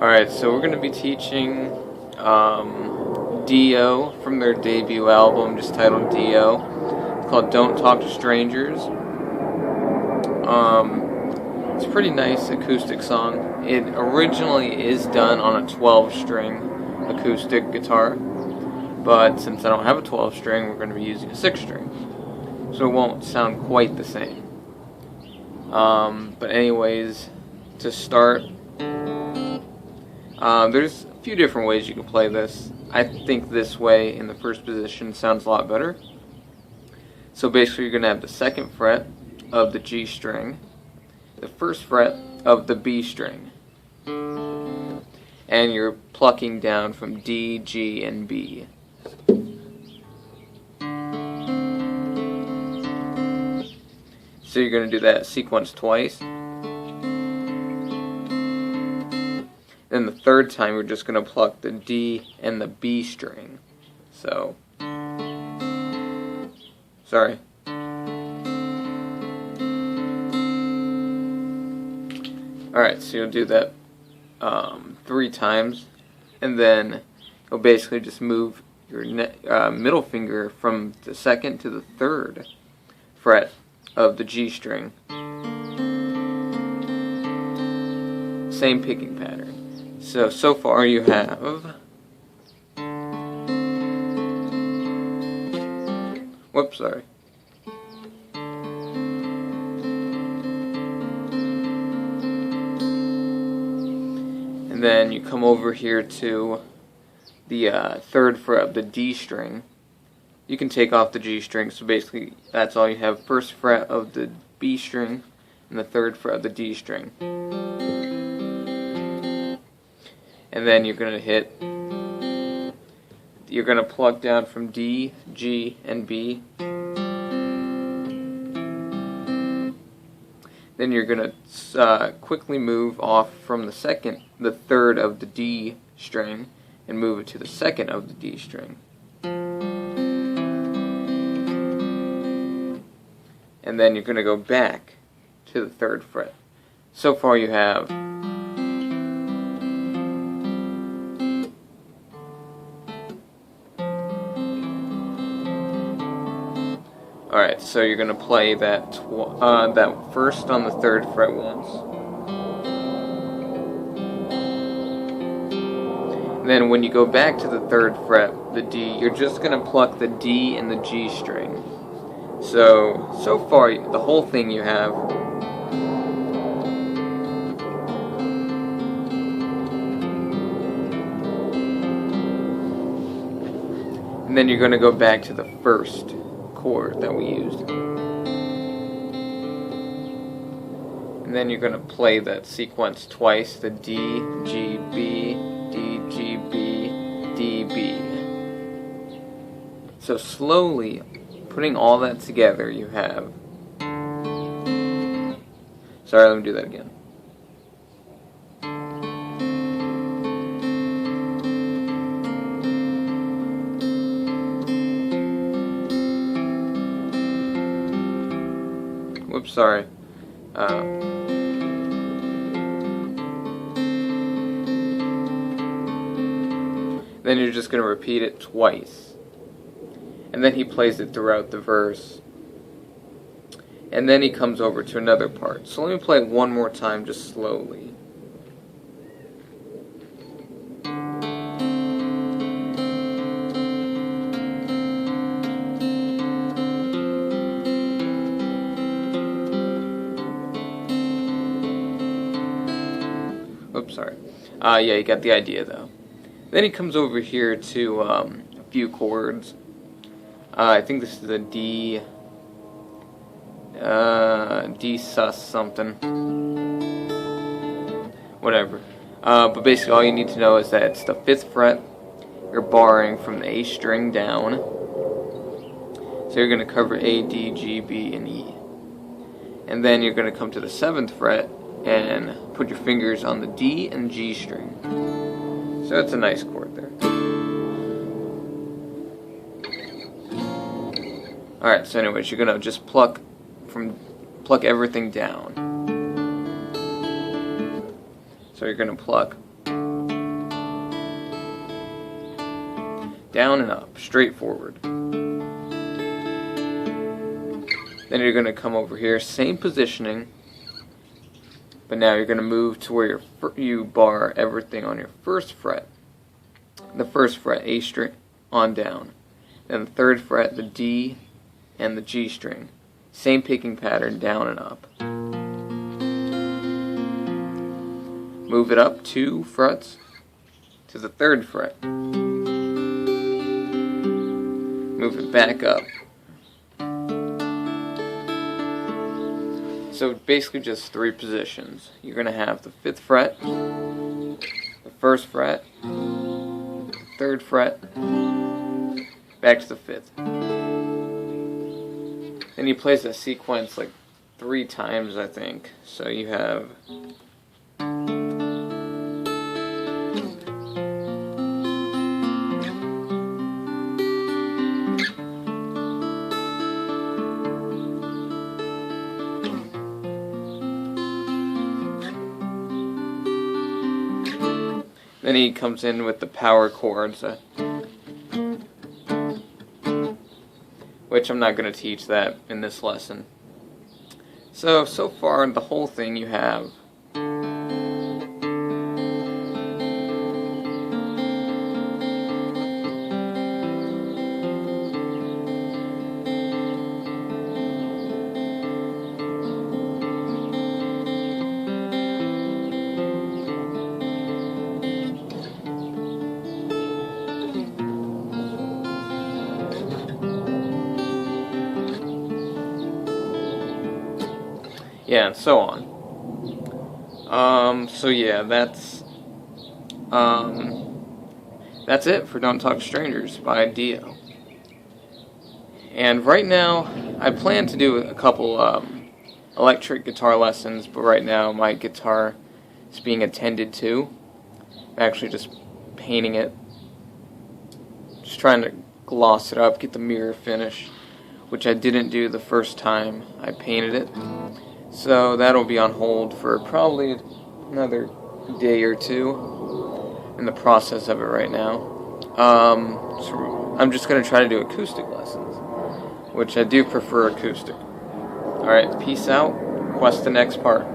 Alright, so we're going to be teaching Dio from their debut album, just titled Dio. It's called Don't Talk to Strangers. It's a pretty nice acoustic song. It originally is done on a 12-string acoustic guitar, but since I don't have a 12-string, we're going to be using a 6-string. So it won't sound quite the same. But anyways, to start, there's a few different ways you can play this. I think this way, in the first position, sounds a lot better. So basically you're going to have the 2nd fret of the G string, the 1st fret of the B string, and you're plucking down from D, G, and B. So you're going to do that sequence twice. Then the 3rd time we're just going to pluck the D and the B string. So, sorry. Alright, so you'll do that 3 times, and then you'll basically just move your middle finger from the 2nd to the 3rd fret of the G string. Same picking pattern. So far you have, whoops, sorry. And then you come over here to the 3rd fret of the D string. You can take off the G string, so basically that's all you have. 1st fret of the B string and the 3rd fret of the D string. And then you're going to plug down from D, G, and B. Then you're going to quickly move off from the 3rd of the D string and move it to the 2nd of the D string. And then you're going to go back to the 3rd fret. So far you have Alright, so you're going to play that first on the 3rd fret once. And then when you go back to the 3rd fret, the D, you're just going to pluck the D and the G string. So far, the whole thing you have. And then you're going to go back to the 1st chord that we used. And then you're going to play that sequence twice, the D, G, B, D, G, B, D, B. So slowly, putting all that together, you have... Sorry, let me do that again. Whoops, sorry. Then you're just going to repeat it twice. And then he plays it throughout the verse. And then he comes over to another part. So let me play it one more time, just slowly. Oops, sorry. Yeah, you got the idea though. Then he comes over here to a few chords. I think this is a D sus something. Whatever. But basically all you need to know is that it's the 5th fret. You're barring from the A string down. So you're going to cover A, D, G, B, and E. And then you're going to come to the 7th fret and put your fingers on the D and G string. So that's a nice chord there. Alright, so anyways, you're gonna just pluck everything down. So you're gonna pluck down and up, straight forward. Then you're going to come over here, same positioning, but now you're going to move to where you bar everything on your first fret. The first fret, A string, on down. Then the third fret, the D and the G string. Same picking pattern, down and up. Move it up 2 frets to the third fret. Move it back up. So basically just 3 positions. You're going to have the 5th fret, the 1st fret, the 3rd fret, back to the 5th. Then you play that sequence like 3 times, I think. So you have then he comes in with the power chords, which I'm not going to teach that in this lesson. So far the whole thing you have yeah, and so on. So yeah, that's it for Don't Talk to Strangers by Dio. And right now, I plan to do a couple electric guitar lessons, but right now my guitar is being attended to. I'm actually just painting it, just trying to gloss it up, get the mirror finish, which I didn't do the first time I painted it. So that'll be on hold for probably another day or 2 in the process of it right now. So I'm just going to try to do acoustic lessons, which I do prefer acoustic. Alright, peace out. Request the next part.